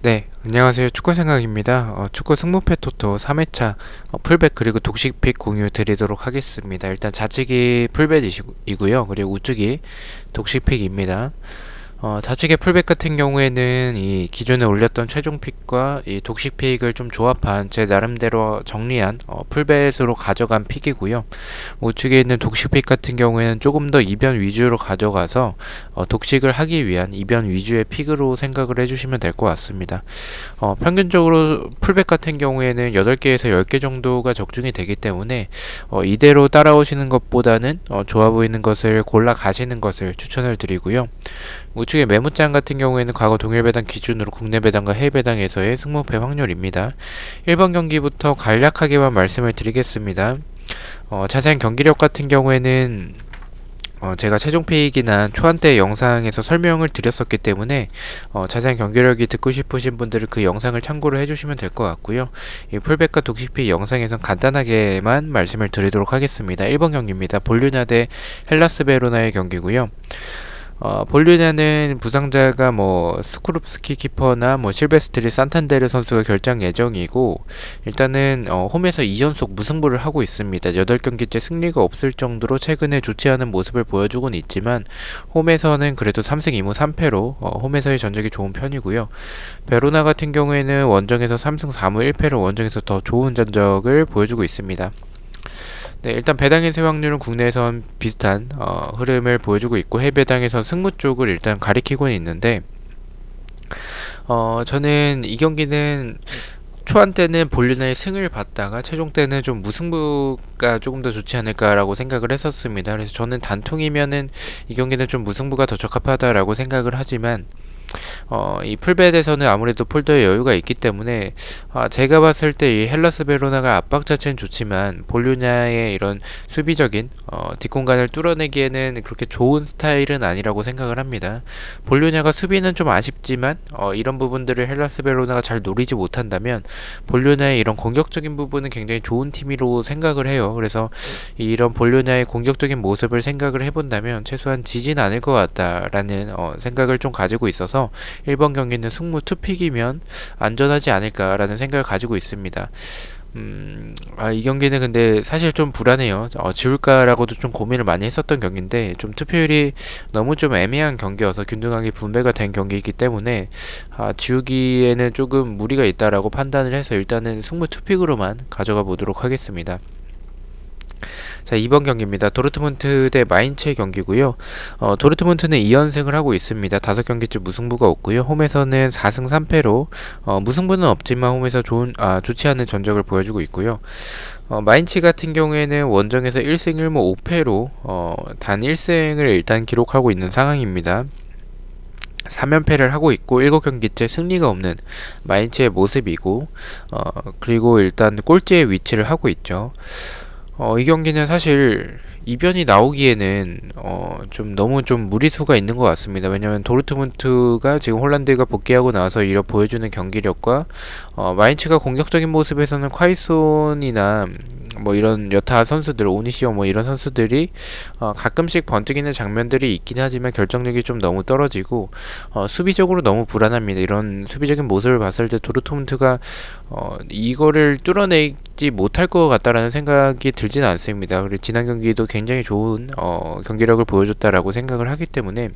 네, 안녕하세요. 축구생각입니다. 축구 승무패 토토 3회차 풀백 그리고 독식픽 공유 드리도록 하겠습니다. 일단 좌측이 풀백이고요. 그리고 우측이 독식픽입니다. 좌측의 풀백 같은 경우에는 이 기존에 올렸던 최종 픽과 이 독식 픽을 좀 조합한 제 나름대로 정리한 풀백으로 가져간 픽이고요. 우측에 있는 독식 픽 같은 경우에는 조금 더 이변 위주로 가져가서 독식을 하기 위한 이변 위주의 픽으로 생각을 해주시면 될 것 같습니다. 평균적으로 풀백 같은 경우에는 8개에서 10개 정도가 적중이 되기 때문에 이대로 따라오시는 것보다는 좋아 보이는 것을 골라 가시는 것을 추천을 드리고요. 우측의 메모장 같은 경우에는 과거 동일 배당 기준으로 국내 배당과 해외 배당에서의 승무패 확률입니다. 1번 경기부터 간략하게만 말씀을 드리겠습니다. 자세한 경기력 같은 경우에는 제가 최종 픽이나 초안때 영상에서 설명을 드렸었기 때문에 자세한 경기력이 듣고 싶으신 분들은 그 영상을 참고를 해주시면 될 것 같고요. 이 풀백과 독식픽 영상에선 간단하게만 말씀을 드리도록 하겠습니다. 1번 경기입니다. 볼류냐 대 헬라스 베로나의 경기고요. 볼류냐는 부상자가 스크룹스키 키퍼나 실베스트리 산탄데르 선수가 결장 예정이고, 일단은 홈에서 2연속 무승부를 하고 있습니다. 8경기째 승리가 없을 정도로 최근에 좋지 않은 모습을 보여주고는 있지만 홈에서는 그래도 3승 2무 3패로 홈에서의 전적이 좋은 편이고요. 베로나 같은 경우에는 원정에서 3승 4무 1패로 원정에서 더 좋은 전적을 보여주고 있습니다. 네, 일단 배당의 확률은 국내에선 비슷한 흐름을 보여주고 있고, 해배당에선 승무 쪽을 일단 가리키고는 있는데, 저는 이 경기는 초안 때는 볼류나의 승을 봤다가 최종 때는 좀 무승부가 조금 더 좋지 않을까라고 생각을 했었습니다. 그래서 저는 단통이면은 이 경기는 좀 무승부가 더 적합하다라고 생각을 하지만, 이 풀벳에서는 아무래도 폴더에 여유가 있기 때문에 제가 봤을 때 이 헬라스 베로나가 압박 자체는 좋지만 볼류냐의 이런 수비적인 뒷공간을 뚫어내기에는 그렇게 좋은 스타일은 아니라고 생각을 합니다. 볼류냐가 수비는 좀 아쉽지만 이런 부분들을 헬라스 베로나가 잘 노리지 못한다면 볼류냐의 이런 공격적인 부분은 굉장히 좋은 팀으로 생각을 해요. 그래서 이런 볼류냐의 공격적인 모습을 생각을 해본다면 최소한 지진 않을 것 같다라는 생각을 좀 가지고 있어서 1번 경기는 승무 투픽이면 안전하지 않을까라는 생각을 가지고 있습니다. 이 경기는 근데 사실 좀 불안해요. 지울까라고도 좀 고민을 많이 했었던 경기인데 좀 투표율이 너무 좀 애매한 경기여서 균등하게 분배가 된 경기이기 때문에 지우기에는 조금 무리가 있다라고 판단을 해서 일단은 승무 투픽으로만 가져가 보도록 하겠습니다. 자, 2번 경기입니다. 도르트문트 대 마인츠의 경기고요. 도르트문트는 2연승을 하고 있습니다. 5경기째 무승부가 없고요. 홈에서는 4승 3패로 무승부는 없지만 홈에서 좋지 않은 전적을 보여주고 있고요. 마인츠 같은 경우에는 원정에서 1승 1무 5패로 단 1승을 일단 기록하고 있는 상황입니다. 3연패를 하고 있고 7경기째 승리가 없는 마인츠의 모습이고, 그리고 일단 꼴찌의 위치를 하고 있죠. 이 경기는 사실 이변이 나오기에는 좀 너무 좀 무리수가 있는 것 같습니다. 왜냐하면 도르트문트가 지금 홀란드가 복귀하고 나서 이런 보여주는 경기력과 마인츠가 공격적인 모습에서는 콰이손이나 이런 여타 선수들, 오니시오 이런 선수들이 가끔씩 번뜩이는 장면들이 있긴 하지만 결정력이 좀 너무 떨어지고 수비적으로 너무 불안합니다. 이런 수비적인 모습을 봤을 때 도르트문트가 이거를 뚫어내지 못할 것 같다라는 생각이 들지는 않습니다. 그리고 지난 경기도 굉장히 좋은 경기력을 보여줬다라고 생각을 하기 때문에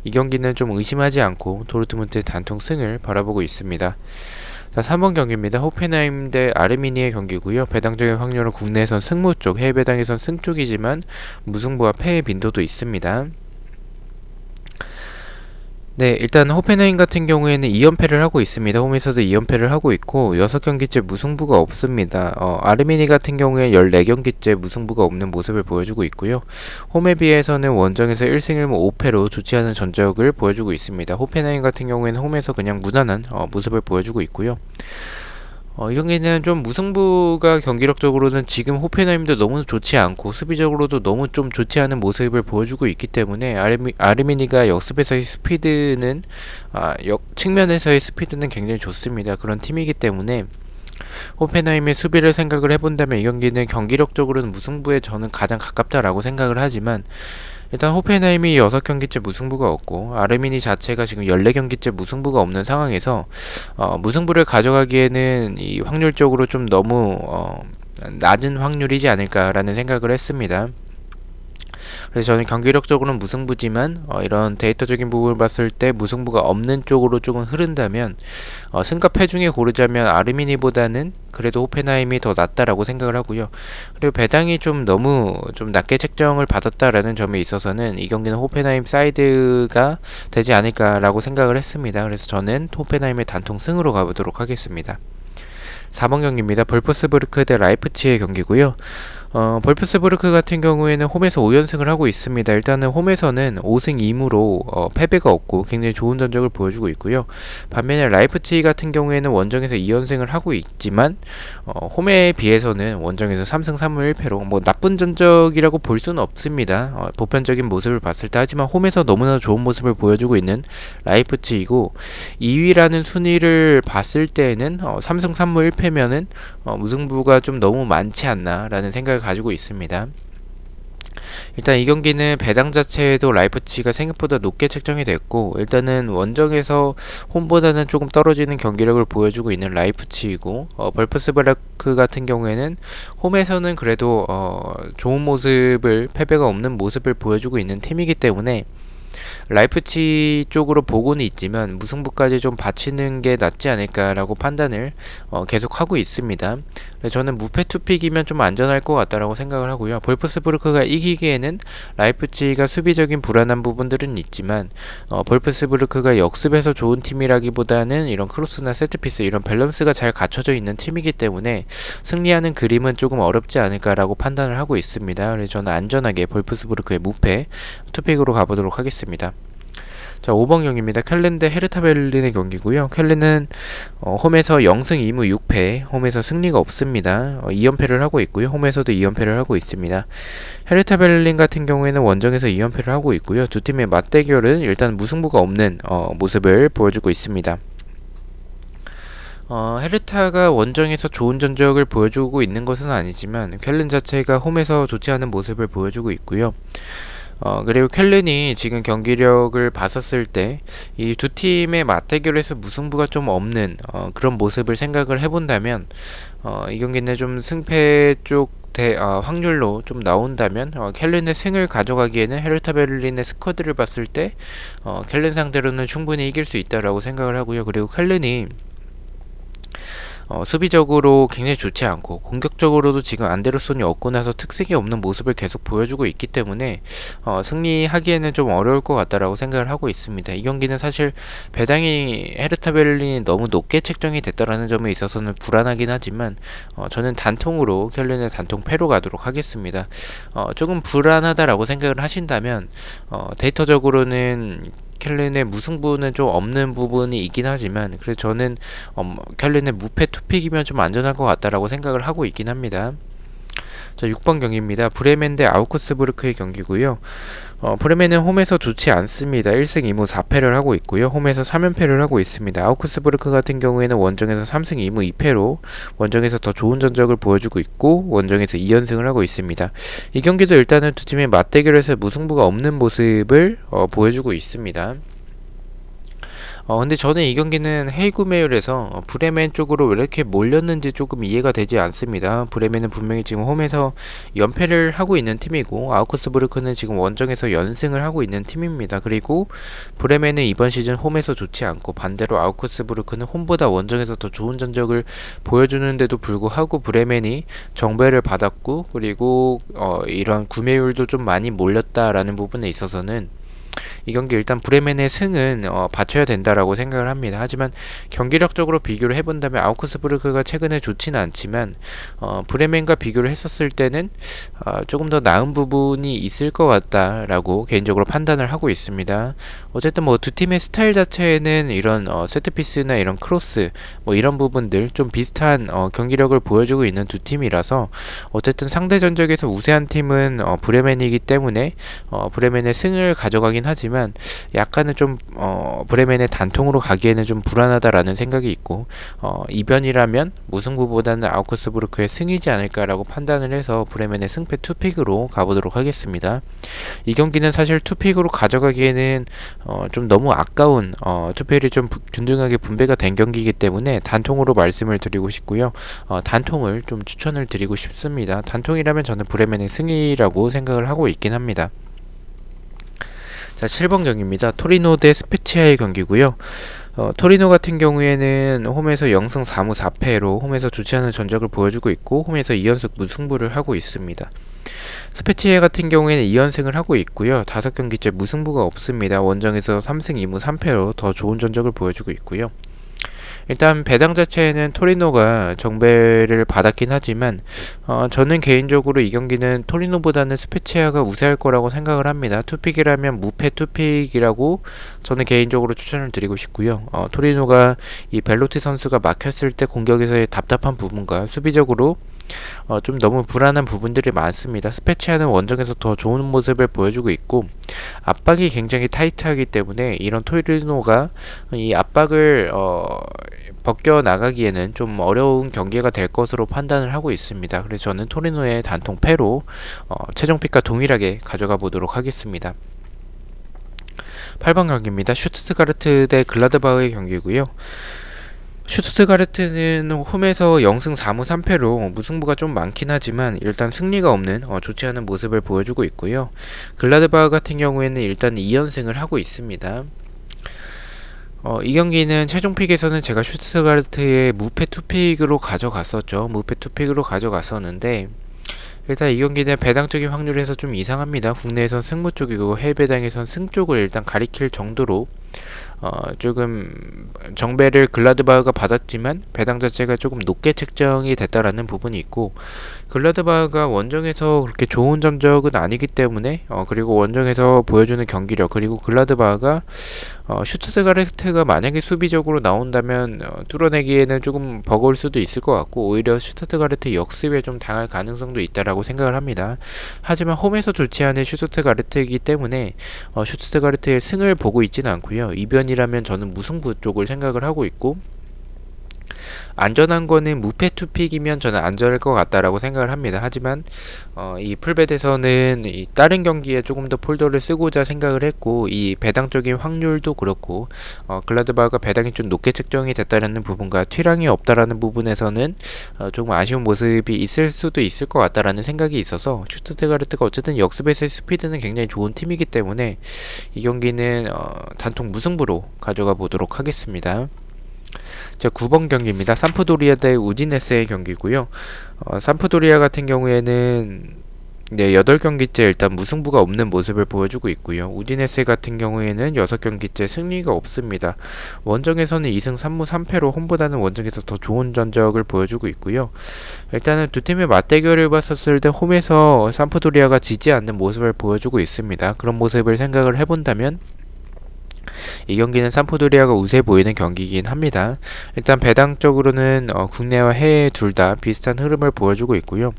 이 경기는 좀 의심하지 않고 도르트문트의 단통 승을 바라보고 있습니다. 자, 3번 경기입니다. 호펜하임 대 아르미니의 경기고요. 배당적인 확률은 국내에선 승무 쪽, 해외 배당에선 승 쪽이지만 무승부와 패의 빈도도 있습니다. 네, 일단 호펜하임 같은 경우에는 2연패를 하고 있습니다. 홈에서도 2연패를 하고 있고 6경기째 무승부가 없습니다. 아르미니 같은 경우에 14경기째 무승부가 없는 모습을 보여주고 있고요. 홈에 비해서는 원정에서 1승 1무 5패로 좋지 않은 전적을 보여주고 있습니다. 호펜하임 같은 경우에는 홈에서 그냥 무난한 모습을 보여주고 있고요. 이 경기는 좀 무승부가 경기력적으로는 지금 호펜하임도 너무 좋지 않고 수비적으로도 너무 좀 좋지 않은 모습을 보여주고 있기 때문에 아르미니가 역습에서의 스피드는 측면에서의 스피드는 굉장히 좋습니다. 그런 팀이기 때문에 호펜하임의 수비를 생각을 해본다면 이 경기는 경기력적으로는 무승부에 저는 가장 가깝다라고 생각을 하지만 일단 호펜하임이 6경기째 무승부가 없고 아르미니 자체가 지금 14경기째 무승부가 없는 상황에서 무승부를 가져가기에는 이 확률적으로 좀 너무 낮은 확률이지 않을까라는 생각을 했습니다. 그래서 저는 경기력적으로는 무승부지만 이런 데이터적인 부분을 봤을 때 무승부가 없는 쪽으로 조금 흐른다면 승과 패 중에 고르자면 아르미니보다는 그래도 호펜하임이 더 낫다라고 생각을 하고요. 그리고 배당이 좀 너무 좀 낮게 책정을 받았다라는 점에 있어서는 이 경기는 호펜하임 사이드가 되지 않을까라고 생각을 했습니다. 그래서 저는 호펜하임의 단통 승으로 가보도록 하겠습니다. 4번 경기입니다. 볼프스부르크 대 라이프치히의 경기고요. 볼프스부르크 같은 경우에는 홈에서 5연승을 하고 있습니다. 일단은 홈에서는 5승 2무로 패배가 없고 굉장히 좋은 전적을 보여주고 있고요. 반면에 라이프치히 같은 경우에는 원정에서 2연승을 하고 있지만 홈에 비해서는 원정에서 3승 3무 1패로 뭐 나쁜 전적이라고 볼 수는 없습니다. 보편적인 모습을 봤을 때. 하지만 홈에서 너무나 좋은 모습을 보여주고 있는 라이프치히고 2위라는 순위를 봤을 때에는 3승 3무 1패면은 무승부가 좀 너무 많지 않나라는 생각을 가지고 있습니다. 일단 이 경기는 배당 자체에도 라이프치히가 생각보다 높게 책정이 됐고 일단은 원정에서 홈보다는 조금 떨어지는 경기력을 보여주고 있는 라이프치히고 볼프스부르크 같은 경우에는 홈에서는 그래도 좋은 모습을 패배가 없는 모습을 보여주고 있는 팀이기 때문에 라이프치히 쪽으로 보고는 있지만 무승부까지 좀 바치는 게 낫지 않을까라고 판단을 계속 하고 있습니다. 저는 무패 투픽이면 좀 안전할 것 같다라고 생각을 하고요. 볼프스부르크가 이기기에는 라이프치히가 수비적인 불안한 부분들은 있지만 볼프스부르크가 역습에서 좋은 팀이라기보다는 이런 크로스나 세트피스 이런 밸런스가 잘 갖춰져 있는 팀이기 때문에 승리하는 그림은 조금 어렵지 않을까라고 판단을 하고 있습니다. 그래서 저는 안전하게 볼프스부르크의 무패 투픽으로 가보도록 하겠습니다. 자, 5번 경기입니다. 켈렌 대 헤르타 베를린의 경기고요. 켈렌은 홈에서 0승 2무 6패, 홈에서 승리가 없습니다. 2연패를 하고 있고요. 홈에서도 2연패를 하고 있습니다. 헤르타 베를린 같은 경우에는 원정에서 2연패를 하고 있고요. 두 팀의 맞대결은 일단 무승부가 없는 모습을 보여주고 있습니다. 헤르타가 원정에서 좋은 전적을 보여주고 있는 것은 아니지만 켈렌 자체가 홈에서 좋지 않은 모습을 보여주고 있고요. 그리고 켈른이 지금 경기력을 봤었을 때 이 두 팀의 맞대결에서 무승부가 좀 없는 그런 모습을 생각을 해본다면 이 경기는 좀 승패 쪽 확률로 좀 나온다면 켈른의 승을 가져가기에는 헤르타 베를린의 스쿼드를 봤을 때 켈른 상대로는 충분히 이길 수 있다라고 생각을 하고요. 그리고 켈른이 수비적으로 굉장히 좋지 않고 공격적으로도 지금 안데르손이 없고 나서 특색이 없는 모습을 계속 보여주고 있기 때문에 승리하기에는 좀 어려울 것 같다라고 생각을 하고 있습니다. 이 경기는 사실 배당이 헤르타 베를린이 너무 높게 책정이 됐다라는 점에 있어서는 불안하긴 하지만 저는 단통으로 켈른의 단통 패로 가도록 하겠습니다. 조금 불안하다라고 생각을 하신다면 데이터적으로는 켈른의 무승부는 좀 없는 부분이 있긴 하지만 그래서 저는 켈른의 무패 투픽이면 좀 안전할 것 같다라고 생각을 하고 있긴 합니다. 자, 6번 경기입니다. 브레멘 대 아우크스부르크의 경기고요. 브레멘은 홈에서 좋지 않습니다. 1승 2무 4패를 하고 있고요. 홈에서 3연패를 하고 있습니다. 아우크스부르크 같은 경우에는 원정에서 3승 2무 2패로 원정에서 더 좋은 전적을 보여주고 있고 원정에서 2연승을 하고 있습니다. 이 경기도 일단은 두 팀의 맞대결에서 무승부가 없는 모습을 보여주고 있습니다. 근데 저는 이 경기는 헤이구메율에서 브레멘 쪽으로 왜 이렇게 몰렸는지 조금 이해가 되지 않습니다. 브레멘은 분명히 지금 홈에서 연패를 하고 있는 팀이고 아우크스부르크는 지금 원정에서 연승을 하고 있는 팀입니다. 그리고 브레멘은 이번 시즌 홈에서 좋지 않고 반대로 아우크스부르크는 홈보다 원정에서 더 좋은 전적을 보여주는데도 불구하고 브레멘이 정배를 받았고 그리고 이런 구매율도 좀 많이 몰렸다라는 부분에 있어서는 이 경기 일단 브레멘의 승은 받쳐야 된다라고 생각을 합니다. 하지만 경기력적으로 비교를 해본다면 아우크스부르크가 최근에 좋지는 않지만 브레멘과 비교를 했었을 때는 조금 더 나은 부분이 있을 것 같다라고 개인적으로 판단을 하고 있습니다. 어쨌든 뭐 두 팀의 스타일 자체에는 이런 세트피스나 이런 크로스 뭐 이런 부분들 좀 비슷한 경기력을 보여주고 있는 두 팀이라서 어쨌든 상대 전적에서 우세한 팀은 브레멘이기 때문에 브레멘의 승을 가져가긴 강하긴 하지만 약간은 좀 브레멘의 단통으로 가기에는 좀 불안하다라는 생각이 있고 이변이라면 무승부보다는 아우크스부르크의 승이지 않을까라고 판단을 해서 브레멘의 승패 투픽으로 가보도록 하겠습니다. 이 경기는 사실 투픽으로 가져가기에는 좀 너무 아까운 투표율이 좀 균등하게 분배가 된 경기이기 때문에 단통으로 말씀을 드리고 싶고요. 단통을 좀 추천을 드리고 싶습니다. 단통이라면 저는 브레멘의 승이라고 생각을 하고 있긴 합니다. 자, 7번 경기입니다. 토리노 대 스페치아의 경기고요. 토리노 같은 경우에는 홈에서 0승 4무 4패로 홈에서 좋지 않은 전적을 보여주고 있고 홈에서 2연속 무승부를 하고 있습니다. 스페치아 같은 경우에는 2연승을 하고 있고요. 5경기째 무승부가 없습니다. 원정에서 3승 2무 3패로 더 좋은 전적을 보여주고 있고요. 일단 배당 자체에는 토리노가 정배를 받았긴 하지만 저는 개인적으로 이 경기는 토리노보다는 스페치아가 우세할 거라고 생각을 합니다. 투픽이라면 무패 투픽이라고 저는 개인적으로 추천을 드리고 싶고요. 토리노가 이 벨로티 선수가 막혔을 때 공격에서의 답답한 부분과 수비적으로 좀 너무 불안한 부분들이 많습니다. 스페치아는 원정에서 더 좋은 모습을 보여주고 있고 압박이 굉장히 타이트하기 때문에 이런 토리노가 이 압박을 벗겨나가기에는 좀 어려운 경기가 될 것으로 판단을 하고 있습니다. 그래서 저는 토리노의 단통 패로 최종픽과 동일하게 가져가 보도록 하겠습니다. 8번 경기입니다. 슈투트가르트 대 글라드바흐의 경기고요. 슈투트가르트는 홈에서 0승 4무 3패로 무승부가 좀 많긴 하지만 일단 승리가 없는 좋지 않은 모습을 보여주고 있고요. 글라드바흐 같은 경우에는 일단 2연승을 하고 있습니다. 이 경기는 최종픽에서는 제가 슈투트가르트의 무패 투픽으로 가져갔었죠. 무패 투픽으로 가져갔었는데 일단 이 경기는 배당적인 확률에서 좀 이상합니다. 국내에선 승무 쪽이고 해외 배당에선 승 쪽을 일단 가리킬 정도로 조금 정배를 글라드바흐가 받았지만 배당 자체가 조금 높게 책정이 됐다라는 부분이 있고 글라드바흐가 원정에서 그렇게 좋은 전적은 아니기 때문에 그리고 원정에서 보여주는 경기력 그리고 글라드바흐가 슈투트가르트가 만약에 수비적으로 나온다면 뚫어내기에는 조금 버거울 수도 있을 것 같고 오히려 슈투트가르트 역습에 좀 당할 가능성도 있다라고 생각을 합니다. 하지만 홈에서 좋지 않은 슈투트가르트이기 때문에 슈투트가르트의 승을 보고 있지는 않고요. 이변이라면 저는 무승부 쪽을 생각을 하고 있고 안전한 거는 무패 투픽이면 저는 안전할 것 같다라고 생각을 합니다. 하지만 이 풀벳에서는 이 다른 경기에 조금 더 폴더를 쓰고자 생각을 했고 이 배당적인 확률도 그렇고 글라드바흐가 배당이 좀 높게 책정이 됐다라는 부분과 튀랑이 없다라는 부분에서는 조금 아쉬운 모습이 있을 수도 있을 것 같다라는 생각이 있어서 슈투트가르트가 어쨌든 역습에서의 스피드는 굉장히 좋은 팀이기 때문에 이 경기는 단통 무승부로 가져가 보도록 하겠습니다. 자, 9번 경기입니다. 삼프도리아 대 우디네세의 경기고요. 삼프도리아 같은 경우에는 8경기째 일단 무승부가 없는 모습을 보여주고 있고요. 우디네세 같은 경우에는 6경기째 승리가 없습니다. 원정에서는 2승 3무 3패로 홈보다는 원정에서 더 좋은 전적을 보여주고 있고요. 일단은 두 팀의 맞대결을 봤었을 때 홈에서 삼프도리아가 지지 않는 모습을 보여주고 있습니다. 그런 모습을 생각을 해본다면 이 경기는 삼프도리아가 우세 보이는 경기이긴 합니다. 일단 배당적으로는 국내와 해외 둘 다 비슷한 흐름을 보여주고 있고요.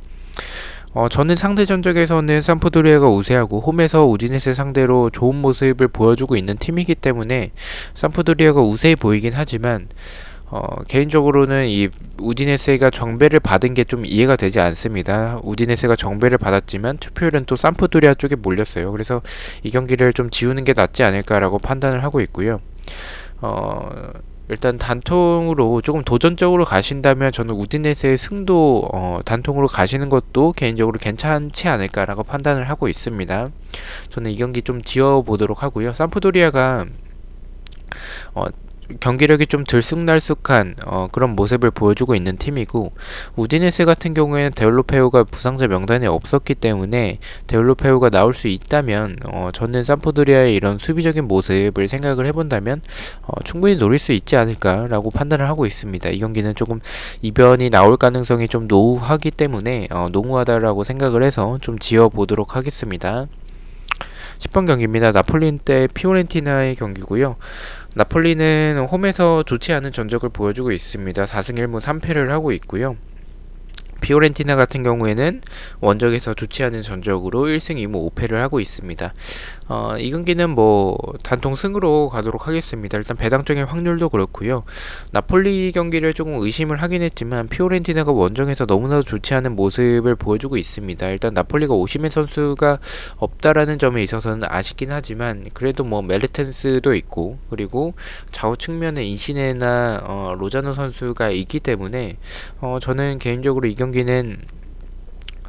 저는 상대 전적에서는 삼프도리아가 우세하고 홈에서 우디네세 상대로 좋은 모습을 보여주고 있는 팀이기 때문에 삼프도리아가 우세해 보이긴 하지만 개인적으로는 이 우디네세가 정배를 받은 게 좀 이해가 되지 않습니다. 우디네세가 정배를 받았지만 투표율은 또 삼프도리아 쪽에 몰렸어요. 그래서 이 경기를 좀 지우는 게 낫지 않을까라고 판단을 하고 있고요. 일단 단통으로 조금 도전적으로 가신다면 저는 우디네세의 승도 단통으로 가시는 것도 개인적으로 괜찮지 않을까라고 판단을 하고 있습니다. 저는 이 경기 좀 지워보도록 하고요. 삼프도리아가 경기력이 좀 들쑥날쑥한 그런 모습을 보여주고 있는 팀이고 우디네세 같은 경우에는 데올로페오가 부상자 명단에 없었기 때문에 데올로페오가 나올 수 있다면 저는 삼프도리아의 이런 수비적인 모습을 생각을 해본다면 충분히 노릴 수 있지 않을까라고 판단을 하고 있습니다. 이 경기는 조금 이변이 나올 가능성이 좀 노후하기 때문에 농후하다라고 생각을 해서 좀 지어보도록 하겠습니다. 10번 경기입니다. 나폴리 대 피오렌티나의 경기고요. 나폴리는 홈에서 좋지 않은 전적을 보여주고 있습니다. 4승 1무 3패를 하고 있고요. 피오렌티나 같은 경우에는 원정에서 좋지 않은 전적으로 1승 2무 5패를 하고 있습니다. 이 경기는 뭐 단통 승으로 가도록 하겠습니다. 일단 배당적인 확률도 그렇고요. 나폴리 경기를 조금 의심을 하긴 했지만 피오렌티나가 원정에서 너무나도 좋지 않은 모습을 보여주고 있습니다. 일단 나폴리가 오시멘 선수가 없다라는 점에 있어서는 아쉽긴 하지만 그래도 뭐 메르텐스도 있고 그리고 좌우 측면에 인시네나 로자노 선수가 있기 때문에 저는 개인적으로 이 경기는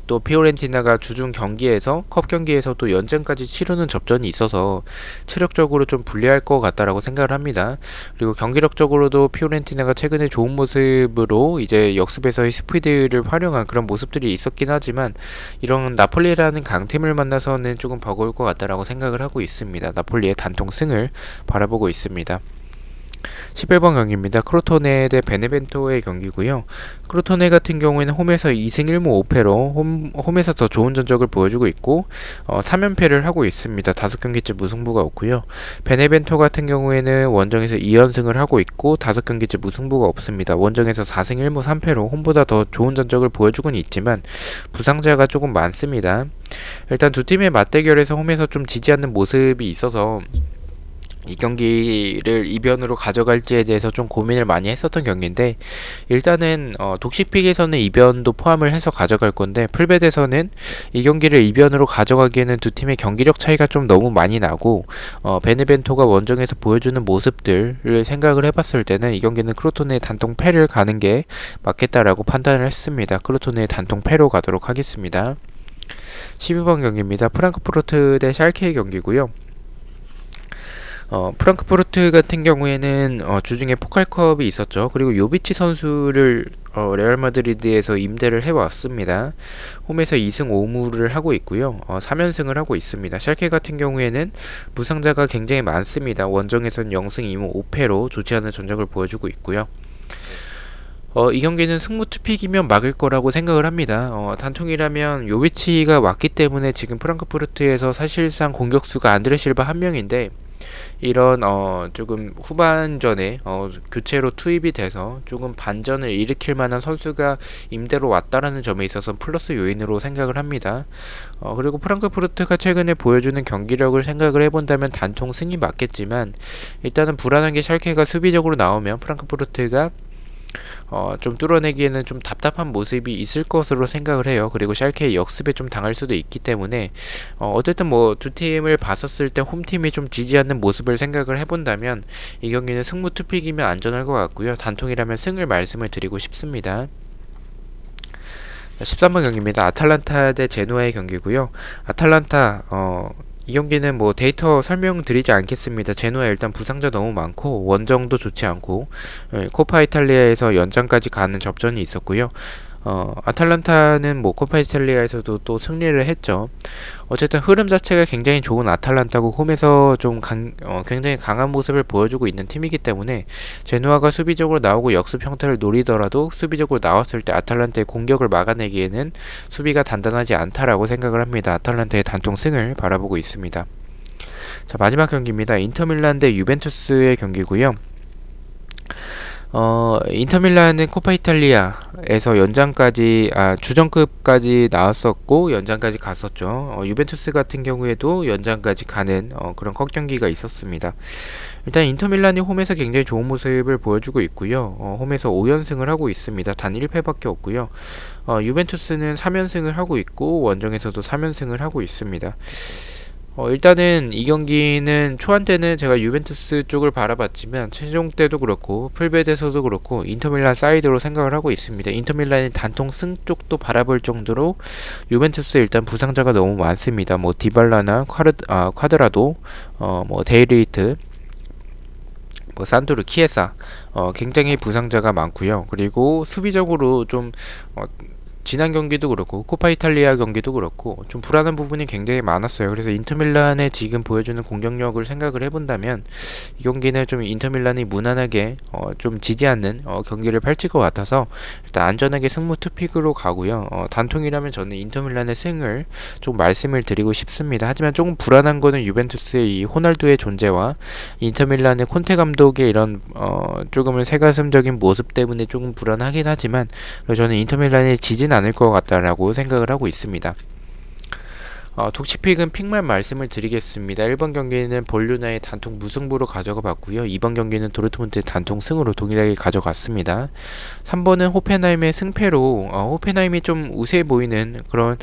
또 피오렌티나가 주중 경기에서 컵 경기에서 또 연장까지 치르는 접전이 있어서 체력적으로 좀 불리할 것 같다라고 생각을 합니다. 그리고 경기력적으로도 피오렌티나가 최근에 좋은 모습으로 이제 역습에서의 스피드를 활용한 그런 모습들이 있었긴 하지만 이런 나폴리라는 강팀을 만나서는 조금 버거울 것 같다라고 생각을 하고 있습니다. 나폴리의 단통 승을 바라보고 있습니다. 11번 경기입니다. 크로토네 대 베네벤토의 경기고요. 크로토네 같은 경우에는 홈에서 2승 1무 5패로 홈에서 더 좋은 전적을 보여주고 있고 3연패를 하고 있습니다. 5경기째 무승부가 없고요. 베네벤토 같은 경우에는 원정에서 2연승을 하고 있고 5경기째 무승부가 없습니다. 원정에서 4승 1무 3패로 홈보다 더 좋은 전적을 보여주고는 있지만 부상자가 조금 많습니다. 일단 두 팀의 맞대결에서 홈에서 좀 지지 않는 모습이 있어서 이 경기를 이변으로 가져갈지에 대해서 좀 고민을 많이 했었던 경기인데 일단은 독식픽에서는 이변도 포함을 해서 가져갈 건데 풀벳에서는 이 경기를 이변으로 가져가기에는 두 팀의 경기력 차이가 좀 너무 많이 나고 베네벤토가 원정에서 보여주는 모습들을 생각을 해봤을 때는 이 경기는 크로토네의 단통 패를 가는 게 맞겠다라고 판단을 했습니다. 크로토네의 단통 패로 가도록 하겠습니다. 12번 경기입니다. 프랑크푸르트 대 샬케의 경기고요. 프랑크푸르트 같은 경우에는 주중에 포칼컵이 있었죠. 그리고 요비치 선수를 레알 마드리드에서 임대를 해왔습니다. 홈에서 2승 5무를 하고 있고요. 3연승을 하고 있습니다. 샬케 같은 경우에는 부상자가 굉장히 많습니다. 원정에선 0승 2무 5패로 좋지 않은 전적을 보여주고 있고요. 이 경기는 승무 투픽이면 막을 거라고 생각을 합니다. 단통이라면 요비치가 왔기 때문에 지금 프랑크푸르트에서 사실상 공격수가 안드레 실바 한 명인데 이런 조금 후반전에 교체로 투입이 돼서 조금 반전을 일으킬 만한 선수가 임대로 왔다라는 점에 있어서 플러스 요인으로 생각을 합니다. 그리고 프랑크푸르트가 최근에 보여주는 경기력을 생각을 해본다면 단통 승이 맞겠지만 일단은 불안한 게 샬케가 수비적으로 나오면 프랑크푸르트가 좀 뚫어내기에는 좀 답답한 모습이 있을 것으로 생각을 해요. 그리고 샬케의 역습에 좀 당할 수도 있기 때문에 어쨌든 뭐 두 팀을 봤었을 때 홈팀이 좀 지지 않는 모습을 생각을 해본다면 이 경기는 승무 투픽이면 안전할 것 같고요. 단통이라면 승을 말씀을 드리고 싶습니다. 13번 경기입니다. 아탈란타 대 제노아의 경기고요. 아탈란타 이 경기는 뭐 데이터 설명드리지 않겠습니다. 제노아 일단 부상자 너무 많고 원정도 좋지 않고 코파 이탈리아에서 연장까지 가는 접전이 있었고요. 아탈란타는 뭐 코파 이탈리아에서도 또 승리를 했죠. 어쨌든 흐름 자체가 굉장히 좋은 아탈란타고 홈에서 좀 굉장히 강한 모습을 보여주고 있는 팀이기 때문에 제노아가 수비적으로 나오고 역습 형태를 노리더라도 수비적으로 나왔을 때 아탈란타의 공격을 막아내기에는 수비가 단단하지 않다라고 생각을 합니다. 아탈란타의 단통 승을 바라보고 있습니다. 자, 마지막 경기입니다. 인터밀란 대 유벤투스의 경기고요. 인터밀란은 코파 이탈리아에서 연장까지 주전급까지 나왔었고 연장까지 갔었죠. 유벤투스 같은 경우에도 연장까지 가는 그런 컵 경기가 있었습니다. 일단 인터밀란이 홈에서 굉장히 좋은 모습을 보여주고 있고요. 홈에서 5연승을 하고 있습니다. 단 1패밖에 없고요. 유벤투스는 3연승을 하고 있고 원정에서도 3연승을 하고 있습니다. 일단은 이 경기는 초안 때는 제가 유벤투스 쪽을 바라봤지만 최종 때도 그렇고 풀베드에서도 그렇고 인터밀란 사이드로 생각을 하고 있습니다. 인터밀란의 단통 승 쪽도 바라볼 정도로 유벤투스 일단 부상자가 너무 많습니다. 뭐 디발라나 콰드라도 뭐 데이리히트 뭐 산토르 키에사 굉장히 부상자가 많고요. 그리고 수비적으로 좀 지난 경기도 그렇고 코파 이탈리아 경기도 그렇고 좀 불안한 부분이 굉장히 많았어요. 그래서 인터밀란의 지금 보여주는 공격력을 생각을 해본다면 이 경기는 좀 인터밀란이 무난하게 좀 지지 않는 경기를 펼칠 것 같아서 일단 안전하게 승무 투픽으로 가고요. 단통이라면 저는 인터밀란의 승을 좀 말씀을 드리고 싶습니다. 하지만 조금 불안한 거는 유벤투스의 이 호날두의 존재와 인터밀란의 콘테 감독의 이런 조금은 새가슴적인 모습 때문에 조금 불안하긴 하지만 저는 인터밀란이 지진 나쁘진 않을 것 같다라고 생각을 하고 있습니다. 독식픽은 픽만 말씀을 드리겠습니다. 1번 경기는 볼류나의 단통 무승부로 가져가 봤고요. 2번 경기는 도르트문트의 단통 승으로 동일하게 가져갔습니다. 3번은 호펜하임의 승패로 호펜하임이 좀 우세해 보이는 그런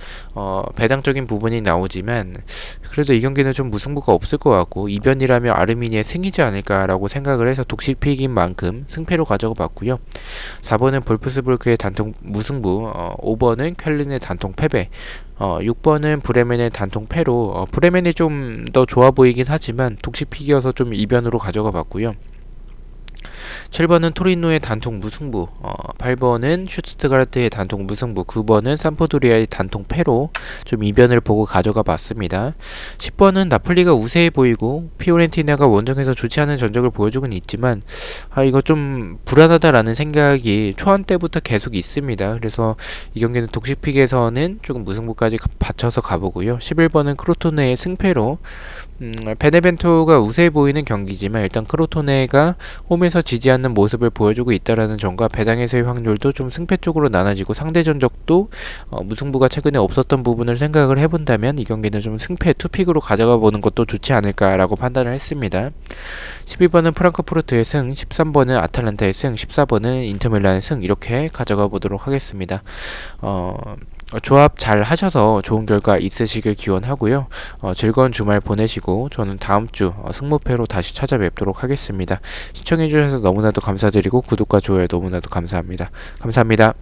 배당적인 부분이 나오지만 그래도 이 경기는 좀 무승부가 없을 것 같고 이변이라며 아르미니의 승이지 않을까라고 생각을 해서 독식픽인 만큼 승패로 가져가 봤고요. 4번은 볼프스부르크의 단통 무승부, 5번은 쾰른의 단통 패배, 6번은 브레멘의 단통 패로 브레멘이 좀 더 좋아 보이긴 하지만 독식픽이어서 좀 이변으로 가져가 봤고요. 7번은 토리노의 단통 무승부, 8번은 슈투트가르트의 단통 무승부, 9번은 삼프도리아의 단통 패로 좀 이변을 보고 가져가 봤습니다. 10번은 나폴리가 우세해 보이고 피오렌티나가 원정에서 좋지 않은 전적을 보여주고는 있지만 이거 좀 불안하다라는 생각이 초안 때부터 계속 있습니다. 그래서 이 경기는 독식픽에서는 조금 무승부까지 받쳐서 가보고요. 11번은 크로토네의 승패로 베네벤토가 우세해 보이는 경기지만 일단 크로토네가 홈에서 지지 않는 모습을 보여주고 있다라는 점과 배당에서의 확률도 좀 승패 쪽으로 나눠지고 상대 전적도 무승부가 최근에 없었던 부분을 생각을 해본다면 이 경기는 좀 승패 투픽으로 가져가 보는 것도 좋지 않을까라고 판단을 했습니다. 12번은 프랑크푸르트의 승, 13번은 아탈란타의 승, 14번은 인터밀란의 승 이렇게 가져가 보도록 하겠습니다. 조합 잘 하셔서 좋은 결과 있으시길 기원하고요. 즐거운 주말 보내시고 저는 다음주 승무패로 다시 찾아뵙도록 하겠습니다. 시청해주셔서 너무나도 감사드리고 구독과 좋아요 너무나도 감사합니다. 감사합니다.